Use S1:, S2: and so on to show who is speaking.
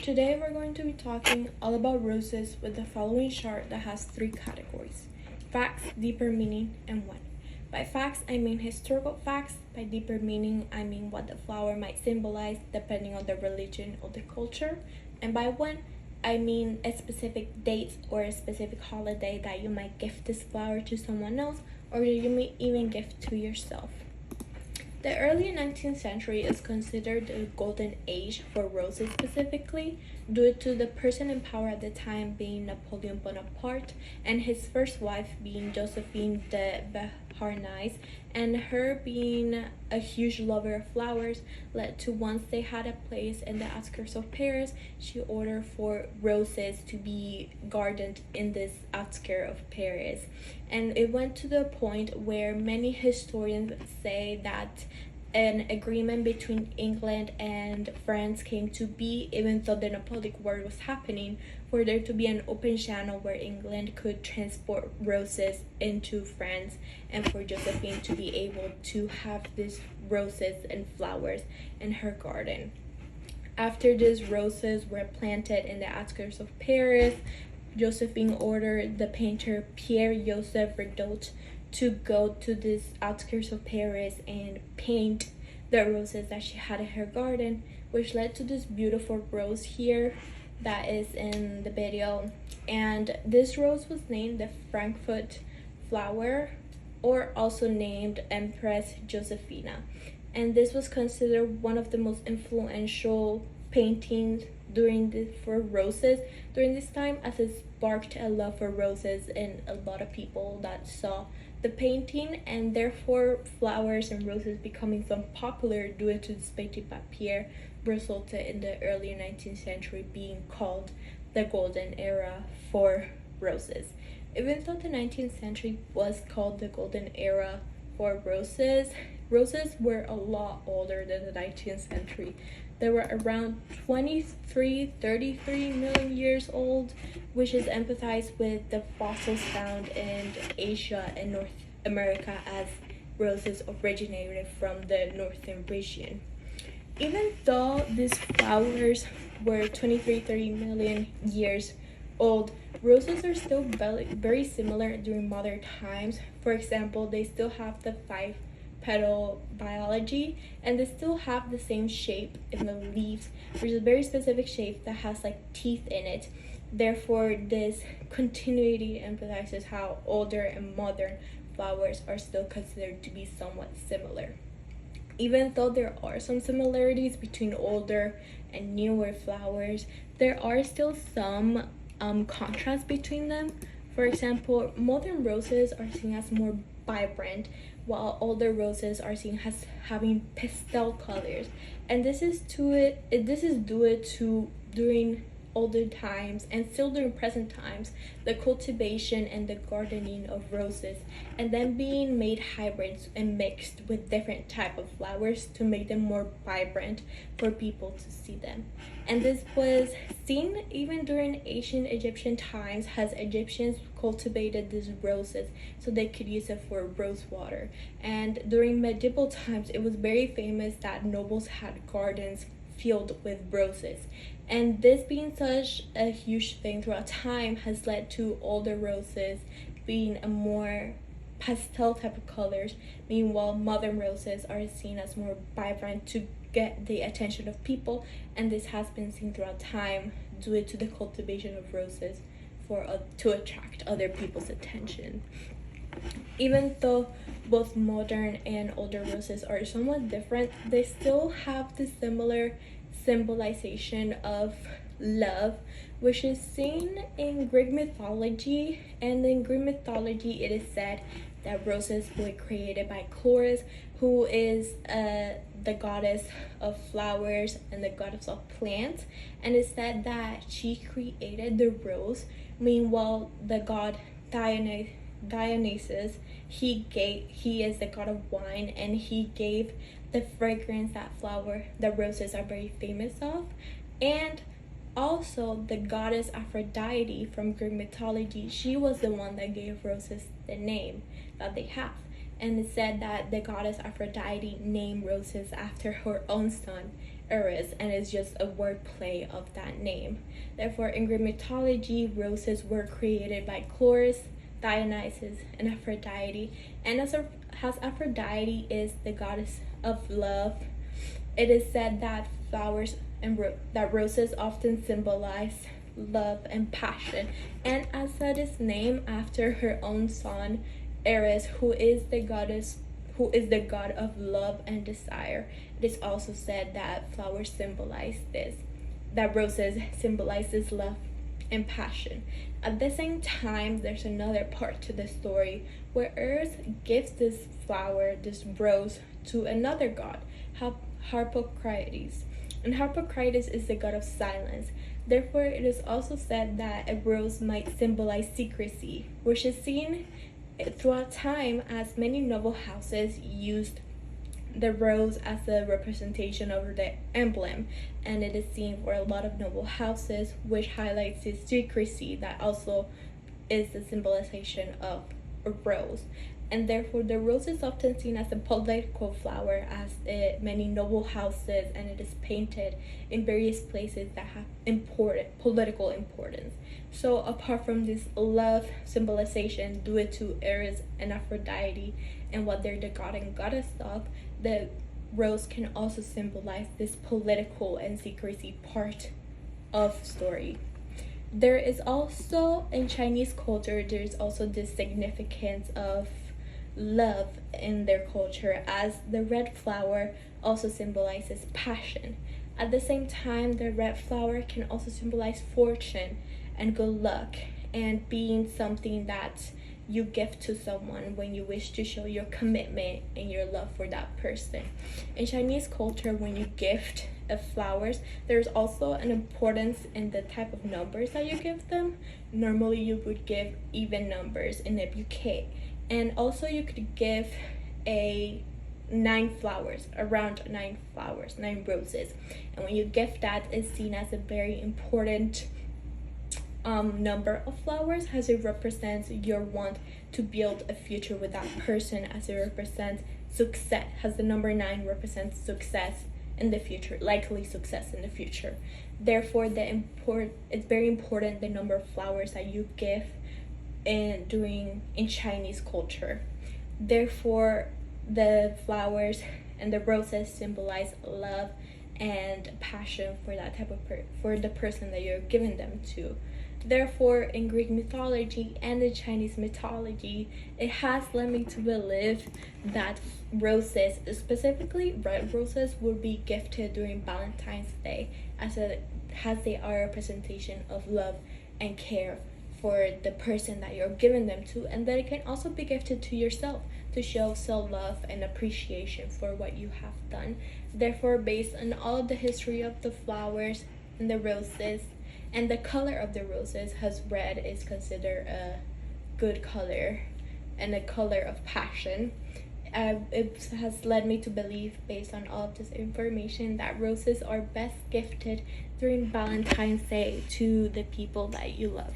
S1: Today we're going to be talking all about roses with the following chart that has three categories: facts, deeper meaning, and when. By facts, I mean historical facts. By deeper meaning, I mean what the flower might symbolize depending on the religion or the culture. And by when, I mean a specific date or a specific holiday that you might gift this flower to someone else, or you may even gift to yourself. The early 19th century is considered the golden age for roses specifically, due to the person in power at the time being Napoleon Bonaparte and his first wife being Josephine de Beauharnais, and her being a huge lover of flowers led to, once they had a place in the outskirts of Paris, she ordered for roses to be gardened in this outskirt of Paris. And it went to the point where many historians say that an agreement between England and France came to be, even though the Napoleonic War was happening, for there to be an open channel where England could transport roses into France, and for Josephine to be able to have these roses and flowers in her garden. After these roses were planted in the outskirts of Paris, Josephine ordered the painter Pierre-Joseph Rigaud to go to this outskirts of Paris and paint the roses that she had in her garden, which led to this beautiful rose here that is in the video. And this rose was named the Frankfurt flower, or also named Empress Josephina. And this was considered one of the most influential paintings for roses during this time, as it sparked a love for roses in a lot of people that saw the painting, and therefore flowers and roses becoming so popular due to this painting by Pierre resulted in the early 19th century being called the golden era for roses. Even though the 19th century was called the golden era for roses, roses were a lot older than the 19th century. They were around 33 million years old, which is empathized with the fossils found in Asia and North America, as roses originated from the northern region. Even though these flowers were 30 million years old, roses are still very similar during modern times. For example, they still have the 5-petal biology, and they still have the same shape in the leaves, which is a very specific shape that has like teeth in it. Therefore, this continuity emphasizes how older and modern flowers are still considered to be somewhat similar. Even though there are some similarities between older and newer flowers, there are still some contrast between them. For example, modern roses are seen as more vibrant, while older roses are seen as having pastel colors. And this is due to during older times and still during present times, the cultivation and the gardening of roses, and then being made hybrids and mixed with different type of flowers to make them more vibrant for people to see them. And this was seen even during ancient Egyptian times, as Egyptians cultivated these roses so they could use it for rose water. And during medieval times, it was very famous that nobles had gardens filled with roses. And this being such a huge thing throughout time has led to older roses being a more pastel type of colors. Meanwhile, modern roses are seen as more vibrant to get the attention of people, and this has been seen throughout time due to the cultivation of roses to attract other people's attention. Even though both modern and older roses are somewhat different, they still have the similar symbolization of love, which is seen in Greek mythology. And in Greek mythology, it is said that roses were created by Chloris, who is the goddess of flowers and the goddess of plants. And it's said that she created the rose. Meanwhile, the god Dionysus, he is the god of wine, and he gave the fragrance that the roses are very famous of. And also the goddess Aphrodite from Greek mythology, she was the one that gave roses the name that they have. And it said that the goddess Aphrodite named roses after her own son, Eris, and it's just a wordplay of that name. Therefore, in Greek mythology, roses were created by Chloris, Dionysus, and Aphrodite. And as Aphrodite is the goddess of love, it is said that flowers and that roses often symbolize love and passion, and as such is named after her own son, Eris, who is the god of love and desire. It is also said that flowers symbolize this, that roses symbolizes love and passion. At the same time, there's another part to the story where Eris gives this flower, this rose, to another god, Harpocrates. And Harpocrates is the god of silence. Therefore, it is also said that a rose might symbolize secrecy, which is seen throughout time as many noble houses used the rose as a representation of the emblem, and it is seen for a lot of noble houses, which highlights its secrecy that also is the symbolization of a rose. And therefore the rose is often seen as a political flower as many noble houses, and it is painted in various places that have important political importance. So apart from this love symbolization due to Eris and Aphrodite and what they're the god and goddess of, the rose can also symbolize this political and secrecy part of story. There is also, in Chinese culture, there's also this significance of love in their culture, as the red flower also symbolizes passion. At the same time, the red flower can also symbolize fortune and good luck, and being something that you give to someone when you wish to show your commitment and your love for that person. In Chinese culture, when you gift of flowers, there's also an importance in the type of numbers that you give them. Normally you would give even numbers in a bouquet, and also you could give nine flowers, around 9 roses, and when you gift that, it's seen as a very important number of flowers, as it represents your want to build a future with that person, as it represents success, as the number 9 represents success in the future, likely success in the future. Therefore, it's very important the number of flowers that you give in Chinese culture. Therefore, the flowers and the roses symbolize love and passion for that type of for the person that you're giving them to. Therefore, in Greek mythology and in Chinese mythology, it has led me to believe that roses, specifically red roses, will be gifted during Valentine's Day, as they are a representation of love and care for the person that you're giving them to, and that it can also be gifted to yourself to show self-love and appreciation for what you have done. Therefore, based on all of the history of the flowers and the roses and the color of the roses, as red is considered a good color and a color of passion, it has led me to believe, based on all of this information, that roses are best gifted during Valentine's Day to the people that you love.